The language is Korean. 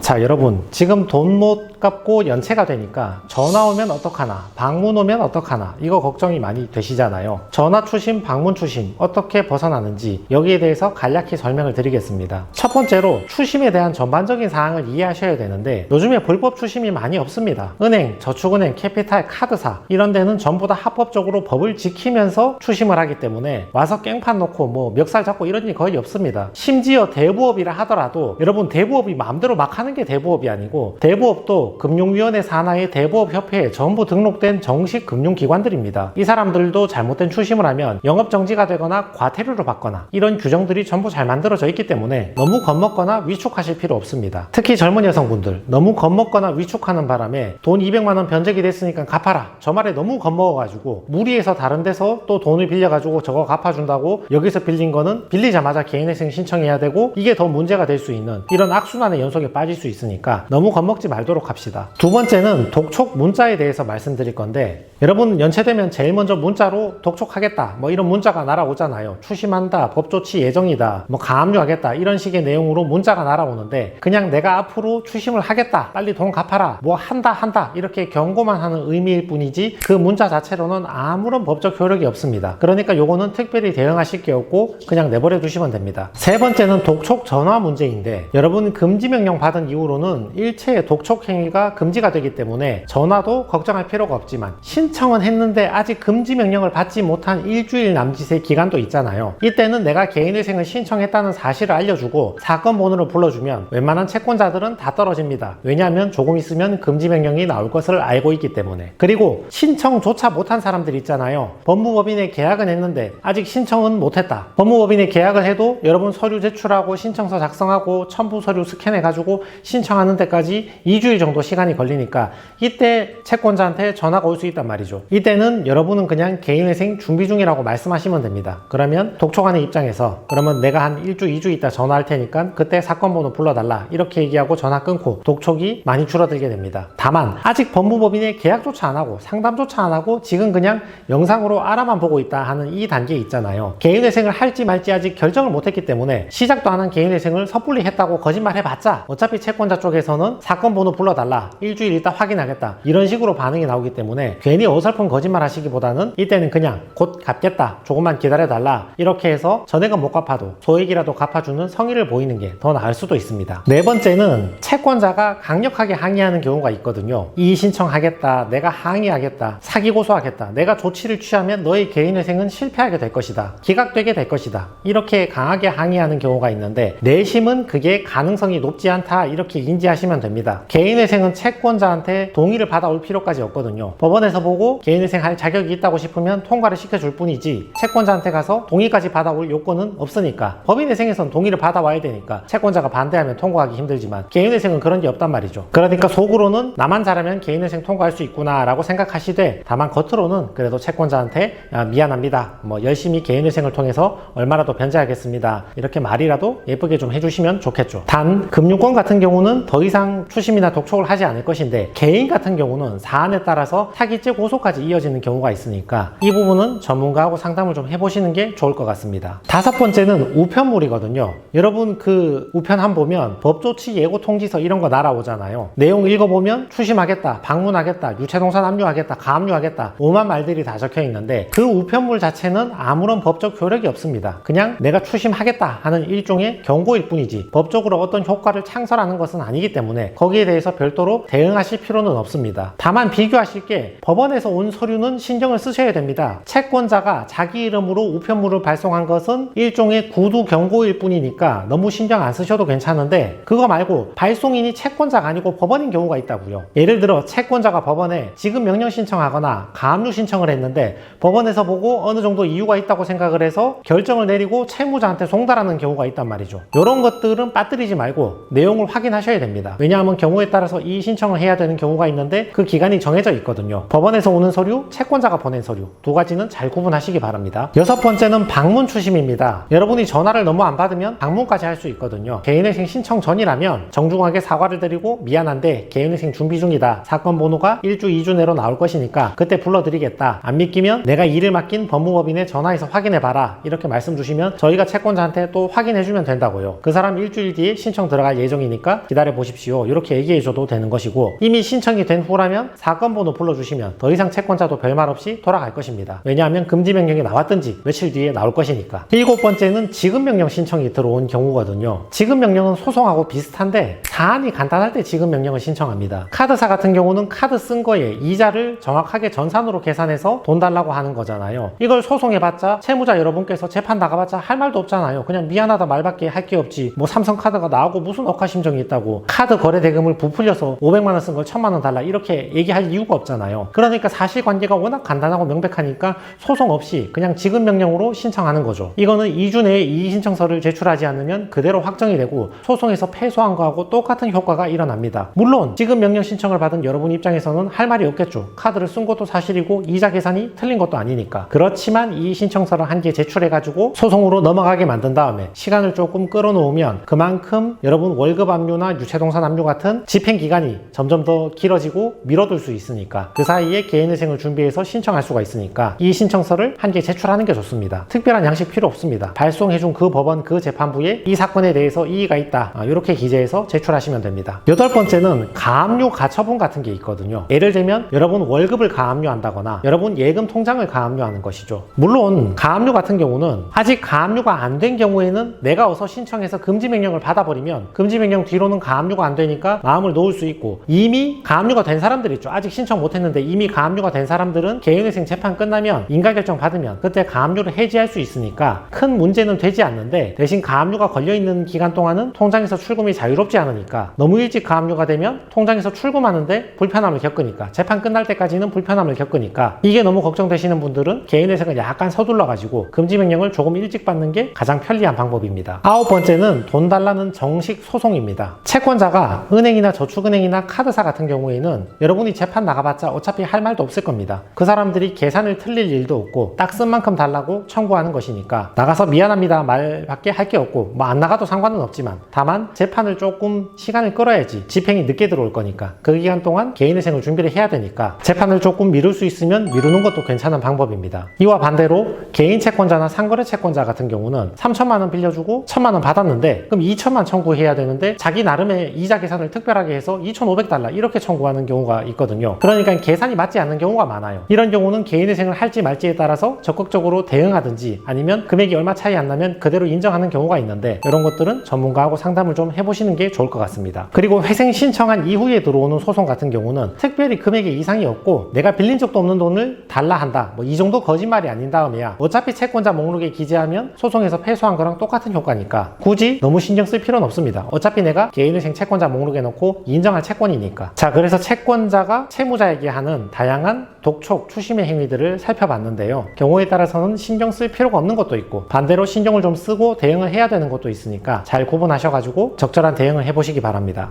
자, 여러분, 지금 돈 못 갚고 연체가 되니까 전화 오면 어떡하나, 방문 오면 어떡하나, 이거 걱정이 많이 되시잖아요. 전화 추심, 방문 추심 어떻게 벗어나는지 여기에 대해서 간략히 설명을 드리겠습니다. 첫 번째로 추심에 대한 전반적인 사항을 이해하셔야 되는데, 요즘에 불법 추심이 많이 없습니다. 은행, 저축은행, 캐피탈, 카드사 이런 데는 전부 다 합법적으로 법을 지키면서 추심을 하기 때문에 와서 깽판 놓고 뭐 멱살 잡고 이런 일이 거의 없습니다. 심지어 대부업이라 하더라도 여러분, 대부업이 마음대로 막 하는 게 대부업이 아니고, 대부업도 금융위원회 산하의 대부업협회에 전부 등록된 정식 금융기관들입니다. 이 사람들도 잘못된 추심을 하면 영업정지가 되거나 과태료를 받거나 이런 규정들이 전부 잘 만들어져 있기 때문에 너무 겁먹거나 위축하실 필요 없습니다. 특히 젊은 여성분들 너무 겁먹거나 위축하는 바람에 돈 200만원 변제기 됐으니까 갚아라, 저 말에 너무 겁먹어가지고 무리해서 다른 데서 또 돈을 빌려가지고 저거 갚아준다고 여기서 빌린 거는 빌리자마자 개인회생 신청해야 되고, 이게 더 문제가 될 수 있는 이런 악순환의 연속에 빠질 수 있으니까 너무 겁먹지 말도록 합시다. 두 번째는 독촉 문자에 대해서 말씀드릴 건데, 여러분 연체되면 제일 먼저 문자로 독촉하겠다 뭐 이런 문자가 날아오잖아요. 추심한다, 법조치 예정이다, 뭐 가압류하겠다 이런 식의 내용으로 문자가 날아오는데, 그냥 내가 앞으로 추심을 하겠다, 빨리 돈 갚아라, 뭐 한다 이렇게 경고만 하는 의미일 뿐이지 그 문자 자체로는 아무런 법적 효력이 없습니다. 그러니까 요거는 특별히 대응하실 게 없고 그냥 내버려 두시면 됩니다. 세 번째는 독촉 전화 문제인데, 여러분 금지명령 받은 이후로는 일체의 독촉 행위가 금지가 되기 때문에 전화도 걱정할 필요가 없지만, 신청은 했는데 아직 금지명령을 받지 못한 일주일 남짓의 기간도 있잖아요. 이때는 내가 개인회생을 신청했다는 사실을 알려주고 사건 번호를 불러주면 웬만한 채권자들은 다 떨어집니다. 왜냐하면 조금 있으면 금지명령이 나올 것을 알고 있기 때문에. 그리고 신청조차 못한 사람들 있잖아요. 법무법인에 계약은 했는데 아직 신청은 못했다. 법무법인에 계약을 해도 여러분 서류 제출하고 신청서 작성하고 첨부 서류 스캔해가지고 신청하는 데까지 2주일 정도 시간이 걸리니까 이때 채권자한테 전화가 올 수 있단 말이죠. 이때는 여러분은 그냥 개인회생 준비 중이라고 말씀하시면 됩니다. 그러면 독촉하는 입장에서 그러면 내가 한 1주, 2주 있다 전화할 테니까 그때 사건 번호 불러달라 이렇게 얘기하고 전화 끊고 독촉이 많이 줄어들게 됩니다. 다만 아직 법무법인에 계약조차 안 하고 상담조차 안 하고 지금 그냥 영상으로 알아만 보고 있다 하는 이 단계에 있잖아요. 개인회생을 할지 말지 아직 결정을 못했기 때문에 시작도 안 한 개인회생을 섣불리 했다고 거짓말 해봤자 어차피 채권자 쪽에서는 사건 번호 불러달라, 일주일 있다 확인하겠다 이런 식으로 반응이 나오기 때문에 괜히 어설픈 거짓말 하시기보다는 이때는 그냥 곧 갚겠다, 조금만 기다려달라 이렇게 해서 전액은 못 갚아도 소액이라도 갚아주는 성의를 보이는 게 더 나을 수도 있습니다. 네 번째는 채권자가 강력하게 항의하는 경우가 있거든요. 이의 신청하겠다, 내가 항의하겠다, 사기 고소하겠다, 내가 조치를 취하면 너의 개인회생은 실패하게 될 것이다, 기각되게 될 것이다 이렇게 강하게 항의하는 경우가 있는데, 내심은 그게 가능성이 높지 않다 이렇게 인지하시면 됩니다. 개인회생은 채권자한테 동의를 받아올 필요까지 없거든요. 법원에서 보고 개인회생 할 자격이 있다고 싶으면 통과를 시켜줄 뿐이지 채권자한테 가서 동의까지 받아올 요건은 없으니까, 법인회생에선 동의를 받아와야 되니까 채권자가 반대하면 통과하기 힘들지만 개인회생은 그런 게 없단 말이죠. 그러니까 속으로는 나만 잘하면 개인회생 통과할 수 있구나 라고 생각하시되, 다만 겉으로는 그래도 채권자한테 미안합니다, 뭐 열심히 개인회생을 통해서 얼마라도 변제하겠습니다 이렇게 말이라도 예쁘게 좀 해주시면 좋겠죠. 단 금융권 같은 경우는 더 이상 추심이나 독촉을 하지 않을 것인데, 개인 같은 경우는 사안에 따라서 사기죄 고소까지 이어지는 경우가 있으니까 이 부분은 전문가하고 상담을 좀 해보시는 게 좋을 것 같습니다. 다섯 번째는 우편물이거든요. 여러분 그 우편함 보면 법조치 예고 통지서 이런 거 날아오잖아요. 내용 읽어보면 추심하겠다, 방문하겠다, 유체동산 압류하겠다, 가압류하겠다 오만 말들이 다 적혀 있는데, 그 우편물 자체는 아무런 법적 효력이 없습니다. 그냥 내가 추심하겠다 하는 일종의 경고일 뿐이지 법적으로 어떤 효과를 창설하는 것은 아니기 때문에 거기에 대해서 별도로 대응하실 필요는 없습니다. 다만 비교하실 게, 법원에서 온 서류는 신경을 쓰셔야 됩니다. 채권자가 자기 이름으로 우편물을 발송한 것은 일종의 구두 경고일 뿐이니까 너무 신경 안 쓰셔도 괜찮은데, 그거 말고 발송인이 채권자가 아니고 법원인 경우가 있다고요. 예를 들어 채권자가 법원에 지급 명령 신청하거나 가압류 신청을 했는데 법원에서 보고 어느 정도 이유가 있다고 생각을 해서 결정을 내리고 채무자한테 송달하는 경우가 있단 말이죠. 이런 것들은 빠뜨리지 말고 내용을 확인하셔야 됩니다. 왜냐하면 경우에 따라서 이의 신청을 해야 되는 경우가 있는데 그 기간이 정해져 있거든요. 법원에서 채권에서 오는 서류, 채권자가 보낸 서류 두 가지는 잘 구분하시기 바랍니다. 여섯 번째는 방문 추심입니다. 여러분이 전화를 너무 안 받으면 방문까지 할 수 있거든요. 개인회생 신청 전이라면 정중하게 사과를 드리고 미안한데 개인회생 준비 중이다. 사건 번호가 1주, 2주 내로 나올 것이니까 그때 불러드리겠다. 안 믿기면 내가 일을 맡긴 법무법인에 전화해서 확인해봐라. 이렇게 말씀 주시면 저희가 채권자한테 또 확인해주면 된다고요. 그 사람 일주일 뒤에 신청 들어갈 예정이니까 기다려 보십시오. 이렇게 얘기해줘도 되는 것이고, 이미 신청이 된 후라면 사건 번호 불러주시면 더 이상 채권자도 별말 없이 돌아갈 것입니다. 왜냐하면 금지 명령이 나왔든지 며칠 뒤에 나올 것이니까. 일곱 번째는 지급 명령 신청이 들어온 경우거든요. 지급 명령은 소송하고 비슷한데 사안이 간단할 때 지급 명령을 신청합니다. 카드사 같은 경우는 카드 쓴 거에 이자를 정확하게 전산으로 계산해서 돈 달라고 하는 거잖아요. 이걸 소송해봤자 채무자 여러분께서 재판 나가봤자 할 말도 없잖아요. 그냥 미안하다 말밖에 할 게 없지. 뭐 삼성카드가 나오고 무슨 억하심정이 있다고 카드 거래 대금을 부풀려서 500만 원 쓴 걸 1000만 원 달라 이렇게 얘기할 이유가 없잖아요. 그러니까 사실관계가 워낙 간단하고 명백하니까 소송 없이 그냥 지급 명령으로 신청하는 거죠. 이거는 2주 내에 이의신청서를 제출하지 않으면 그대로 확정이 되고 소송에서 패소한 거하고 똑같은 효과가 일어납니다. 물론 지급 명령 신청을 받은 여러분 입장에서는 할 말이 없겠죠. 카드를 쓴 것도 사실이고 이자 계산이 틀린 것도 아니니까. 그렇지만 이의신청서를 한 개 제출해가지고 소송으로 넘어가게 만든 다음에 시간을 조금 끌어놓으면 그만큼 여러분 월급 압류나 유체동산 압류 같은 집행기간이 점점 더 길어지고 미뤄둘 수 있으니까, 그 사이에 개인회생을 준비해서 신청할 수가 있으니까 이 신청서를 한 개 제출하는 게 좋습니다. 특별한 양식 필요 없습니다. 발송해준 그 법원 그 재판부에 이 사건에 대해서 이의가 있다, 이렇게 기재해서 제출하시면 됩니다. 여덟 번째는 가압류 가처분 같은 게 있거든요. 예를 들면 여러분 월급을 가압류한다거나 여러분 예금 통장을 가압류하는 것이죠. 물론 가압류 같은 경우는 아직 가압류가 안 된 경우에는 내가 어서 신청해서 금지 명령을 받아버리면 금지 명령 뒤로는 가압류가 안 되니까 마음을 놓을 수 있고, 이미 가압류가 된 사람들 있죠. 아직 신청 못했는데 이미 가압류가 된 사람들은 개인회생 재판 끝나면 인가결정 받으면 그때 가압류를 해지할 수 있으니까 큰 문제는 되지 않는데, 대신 가압류가 걸려있는 기간 동안은 통장에서 출금이 자유롭지 않으니까 너무 일찍 가압류가 되면 통장에서 출금하는데 불편함을 겪으니까, 재판 끝날 때까지는 불편함을 겪으니까, 이게 너무 걱정되시는 분들은 개인회생을 약간 서둘러 가지고 금지 명령을 조금 일찍 받는 게 가장 편리한 방법입니다. 아홉 번째는 돈 달라는 정식 소송입니다. 채권자가 은행이나 저축은행이나 카드사 같은 경우에는 여러분이 재판 나가봤자 어차피 할 말도 없을 겁니다. 그 사람들이 계산을 틀릴 일도 없고 딱 쓴 만큼 달라고 청구하는 것이니까 나가서 미안합니다 말밖에 할 게 없고, 뭐 안 나가도 상관은 없지만 다만 재판을 조금 시간을 끌어야지 집행이 늦게 들어올 거니까 그 기간 동안 개인회생을 준비를 해야 되니까 재판을 조금 미룰 수 있으면 미루는 것도 괜찮은 방법입니다. 이와 반대로 개인 채권자나 상거래 채권자 같은 경우는 3천만 원 빌려주고 1000만 원 받았는데 그럼 2천만 청구해야 되는데 자기 나름의 이자 계산을 특별하게 해서 2,500달러 이렇게 청구하는 경우가 있거든요. 그러니까 계산이 맞지 않는 경우가 많아요. 이런 경우는 개인회생을 할지 말지에 따라서 적극적으로 대응하든지 아니면 금액이 얼마 차이 안 나면 그대로 인정하는 경우가 있는데, 이런 것들은 전문가하고 상담을 좀 해보시는 게 좋을 것 같습니다. 그리고 회생 신청한 이후에 들어오는 소송 같은 경우는 특별히 금액에 이상이 없고 내가 빌린 적도 없는 돈을 달라 한다, 뭐 이 정도 거짓말이 아닌 다음에야 어차피 채권자 목록에 기재하면 소송에서 패소한 거랑 똑같은 효과니까 굳이 너무 신경 쓸 필요는 없습니다. 어차피 내가 개인회생 채권자 목록에 넣고 인정할 채권이니까. 자, 그래서 채권자가 채무자에게 하는 다양한 독촉, 추심의 행위들을 살펴봤는데요. 경우에 따라서는 신경 쓸 필요가 없는 것도 있고 반대로 신경을 좀 쓰고 대응을 해야 되는 것도 있으니까 잘 구분하셔가지고 적절한 대응을 해보시기 바랍니다.